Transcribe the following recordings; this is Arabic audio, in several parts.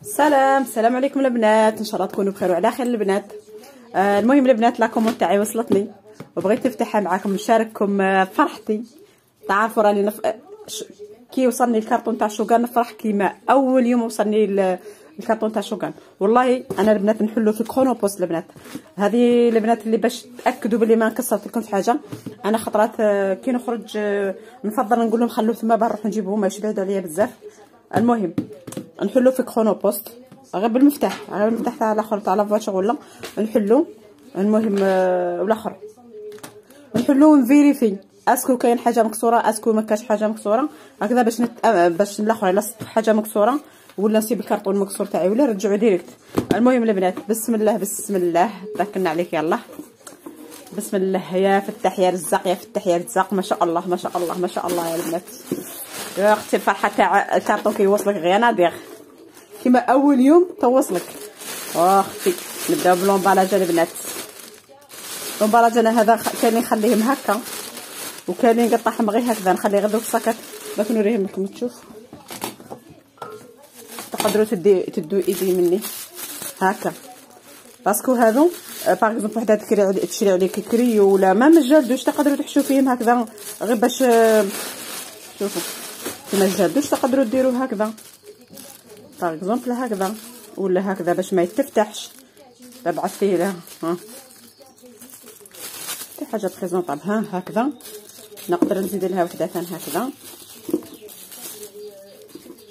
السلام عليكم البنات، ان شاء الله تكونوا بخير وعلى خير البنات. المهم البنات لا كومونت تاعي وصلتني وبغيت نفتحها معاكم نشارككم فرحتي. تعرفوا راني كي وصلني الكرتون تاع شوغان نفرح كيما اول يوم وصلني الكرتون تاع شوغان. والله انا البنات نحلو في كرونوبوست البنات. هذه البنات اللي باش تاكدوا بلي ما نكسرت لكم حاجه. انا خطرات كي نخرج نفضل نقول لهم خلوه ثما باه نروح نجيبوه ماش بعيدوا عليا بزاف. المهم نحلو في كرونوبوست غير بالمفتاح، تاع الاخر تاع لافواتور ولا نحلو. المهم والاخر نحلو ونفيريفي اسكو كاين حاجه مكسوره اسكو ما كاش حاجه مكسوره هكذا باش الاخر الا حاجه مكسوره ولا نسيب الكرتون المكسور تاعي ولا رجعوا ديريكت. المهم البنات بسم الله توكلنا عليك يلا بسم الله. يا فتح يا رزاق يا فتح يا رزاق، ما شاء الله ما شاء الله ما شاء الله يا البنات. يا اختي الفرحه تاع الكرتون كيوصلك غير نادير كيما اول يوم توصلك. اختي نبداو بلومبالاج البنات. لومبالاج انا هذا كان نخليهم هكا وكان نقطعهم غير هكذا، نخلي غير دوك الساكات باش نوريهم لكم تشوف. تقدروا تدوا ايدي مني هكا باسكو هذو باغ اكزومبل وحده تشري عليك كريو ولا ما مجالدوش تقدروا تحشوا فيهم هكذا غير باش شوفوا كيما الجالدوش تقدروا ديروا هكذا باغ اكزومبل هكذا ولا هكذا باش ما يتفتحش. تبعت فيه له ها حاجه بريزونطابل هكذا. نقدر نزيد لها وحده ثانيه هكذا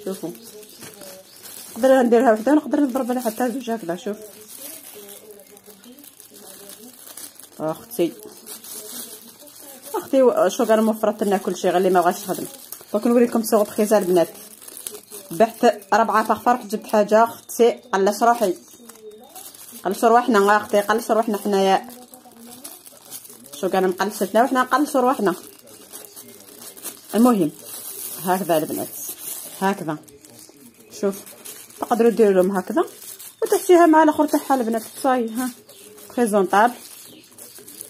شوفوا. نقدر نديرها وحده ونقدر نضرب لها حتى زوج هكذا شوف. اختي شو قال موفرت لنا كل شيء غير اللي ما بغاش يخدم. دونك نوريكم سوربريز البنات. بحت 4 فخفر جبت حاجه اختي قلش روحي قلش روحنا اختي قلش روحنا حنايا. شو قال مقلشتنا وحنا نقلشوا روحنا. المهم هكذا البنات هكذا شوف تقدروا ديروا لهم هكذا وتحشيها مع الاخر تاعها البنات صاي ها بريزونطابل.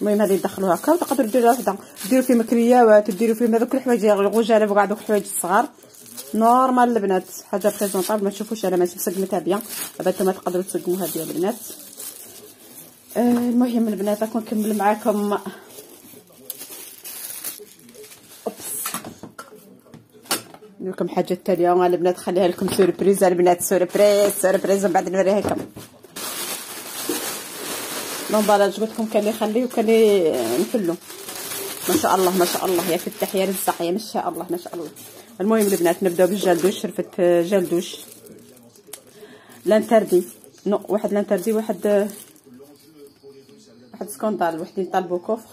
المهم هذه تدخلوا هكا وتقدروا ديروا وحده ديروا فيه مكرياوات ديروا فيه هذوك الحوايج الغجاله وكاع دوك الحوايج الصغار نورمال البنات. حاجه بريزونطابل ما تشوفوش انا ماشي مسقمتها بيان دابا نتوما تقدروا تسقموها بيان البنات. المهم البنات راكم نكمل معاكم. لكم حاجه التاليه البنات خليها لكم سوربريز البنات. سوربريز من بعد نوريها لكم. لومبالاج قلت لكم كان اللي يخليه وكان اللي نحلو. ما شاء الله ما شاء الله يا فتح يا رزق يا ما شاء الله ما شاء الله. المهم البنات نبداو بالجلدوش. شرفت جلدوش لانتردي نو واحد لانتردي واحد سكوندال وحدين طالبوا كوفر.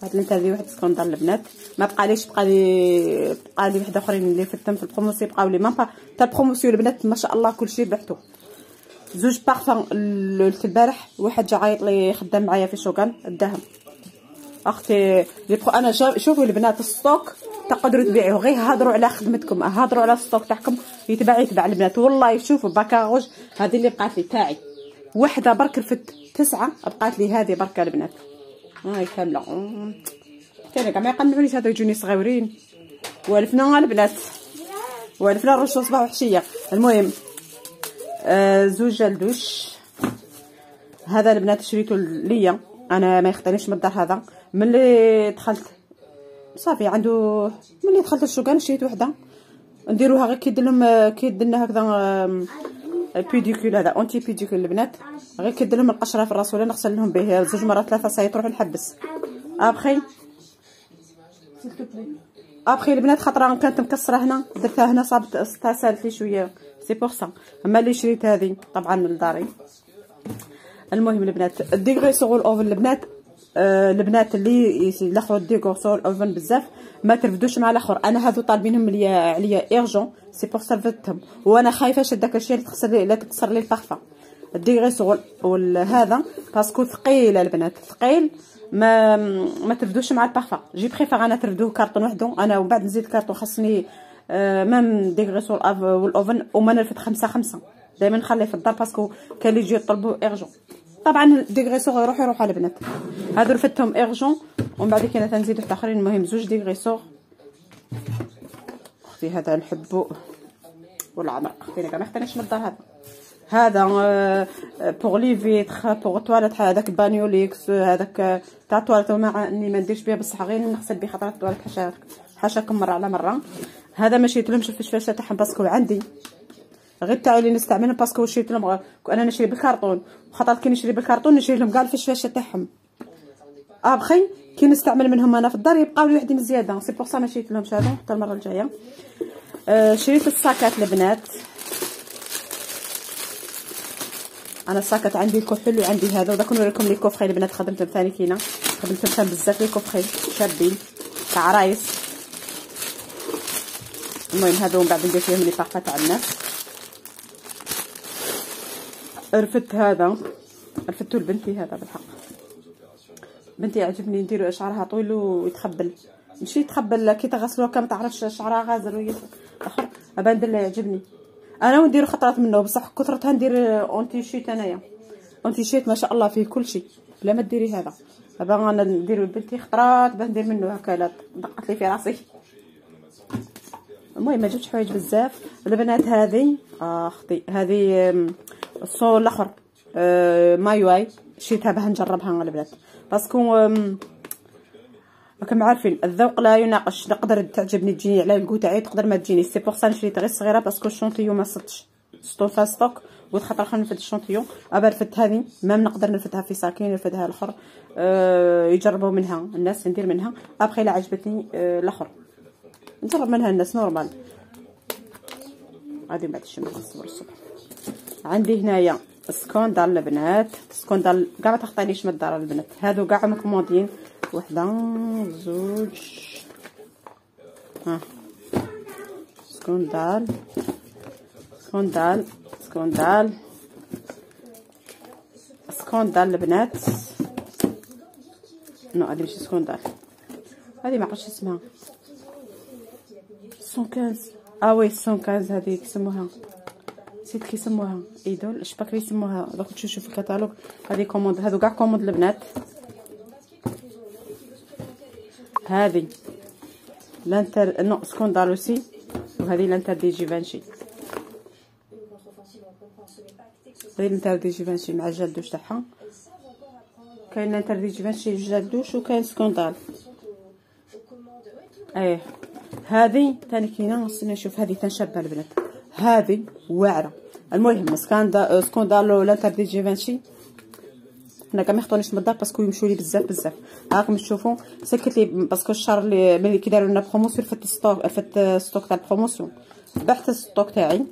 هاد لانتردي واحد سكوندال البنات. ما بقاليش بقى لي وحده اخرين اللي فتهم في البروموسيون بقاو لي مام با تاع البروموسيون البنات ما شاء الله كلشي ربحتو. زوج بارفان البارح واحد جا عيط لي خدام معايا في شوغان اداهم اختي انا شوفوا البنات الستوك تقدروا تبيعوه غير هضروا على خدمتكم هضروا على الستوك تاعكم يتباع البنات. والله شوفوا باكاروج هذه اللي بقات لي تاعي وحده برك رفت 9 بقات لي هذه برك البنات هاي كامله. حتى كاع ما يقنعونيش هذو يجوني صغيورين والفنا البنات والفنا الرشوش صباح وحشيه. المهم زوج جلدوش هذا البنات شريته ليا انا ما يخطينيش من الدار. هذا ملي دخلت صافي عنده ملي دخلت الشوكان شريت وحده نديروها غير كيدير لنا هكذا بيديكول. هذا اونتي بيديكول البنات غير كيدير لهم القشره في الراس ولا نغسل لهم به 2 مرات 3 ساعات تروح نحبس. ابخي البنات خاطر كانت مكسره هنا درتها هنا صابت استسالت لي شويه سي بور سا. اما اللي شريت هذه طبعا لداري. المهم البنات ديغري سوغ الاوفن البنات. البنات اللي يلاخذوا ديغور سوغ الاوفن بزاف ما ترفدوش مع الاخر. انا هذو طالبينهم عليا ايرجون سي بور سالفتهم وانا خايفه شد داك الشيء لا تكسر لي البارفان. ديغري سوغ هذا باسكو ثقيل البنات ثقيل ما ترفدوش مع البارفان. جي بريفير انا ترفدوه كارطون وحده انا ومن بعد نزيد كارطون خاصني مام ديغريسو والاوفن وما نرفد 5 دائما نخليه في الدار باسكو كان اللي يجي يطلبوا ايرجون. طبعا ديغريسور يروحوا البنات هادو رفدتهم ايرجون ومن بعد كاين تنزيد واحد اخرين. المهم زوج ديغريسور اختي هذا نحبو ولا عمرق فينا كاع ما يخطينيش من الدار. هذا بوغ لي فيتر بوغ طواليت، هذاك بانيوليكس هذاك تاع طواليت، مع اني ما نديرش بها بصح غير نغسل به خاطر الطواليت حاشاكم مره على مره. هذا ما شريتلهمش الفشفاشه تاعهم باسكو عندي غير تاعي اللي نستعملهم، باسكو شريت لهم انا نشري بالكرتون، خاطر كي نشري بالكرتون نشري لهم كاع الفشفاشه تاعهم ابخي كي نستعمل منهم انا في الدار يبقاو لي وحدين زياده، سي بور سا ما شريت لهمش هذا حتى المره الجايه. شريت الساكات البنات، انا الساكات عندي الكحل وعندي هذا، وداك نوريكم لي كوفري البنات خدمتهم ثاني كاينه، خدمتهم بزاف لي كوفري شابين تاع عرايس. المهم هذو من بعد ندير فيهم لي طاقه تاع الناس. رفدت هذا، رفدتو لبنتي هذا بالحق، بنتي عجبني نديرو شعرها طويل ويتخبل، ماشي يتخبل كي تغسلوها كما تعرفش شعرها غازل اخر ابا ندير له يعجبني انا، وندير خطرات منه بصح كثرتها ندير اونتي شيت انايا، اونتي شيت ما شاء الله فيه كل شيء بلا ما ديري هذا. دابا انا ندير لبنتي خطرات باش ندير منه هكا، لا دقت لي في راسي. المهم ما جبتش حوايج بزاف البنات. هذه اختي هذه الصول الاخر مايواي شريتها باه نجربها البنات، باسكو راكم عارفين الذوق لا يناقش، نقدر تعجبني تجيني على الكو تاعي تقدر ما تجيني، سي بور سا شريت غير صغيره باسكو الشونطيون ما صدتش ستوفا ستوك، قلت خاطر خلينا نفد الشونطيون ابا رفدت هذه مام نقدر نرفدها في ساكين نرفدها الاخر يجربوا منها الناس ندير منها ابخي لا عجبتني الاخر نجرب منها الناس نورمال. غادي بعد الشمس نصور الصبح. عندي هنايا سكوندال البنات، سكوندال كاع ما تخطينيش من الدار البنات، هادو كاع مكمودين وحده زوج سكوندال سكوندال سكوندال سكوندال البنات، نو هادي ماشي سكوندال، هادي ما عرفتش اسمها 115 وي 115 هادي كيسموها نسيت كيسموها ايدول شباك يسموها دوك تشوفوا في الكتالوج. هذه كوموند، هادو كاع كوموند البنات. هذه لانتر نو سكوندالوسي، وهذه لانتر دي جيفانشي، هذه لانتر دي جيفانشي مع الجلدوش تاعها، كاين لانتر دي جيفانشي الجلدوش وكاين سكوندال. ايه هذه ثاني كاينه، خصني نشوف هذه تنشبه البنات، هذه واعره. المهم سكوندالو لانتر دي جيفانشي انا كاع ما يخطونيش من الدار باسكو يمشوا لي بزاف بزاف، راكم تشوفوا سكت لي باسكو الشهر اللي ملي كي داروا لنا بروموسيون فت ستوك تاع البروموسيون، بحت الستوك تاعي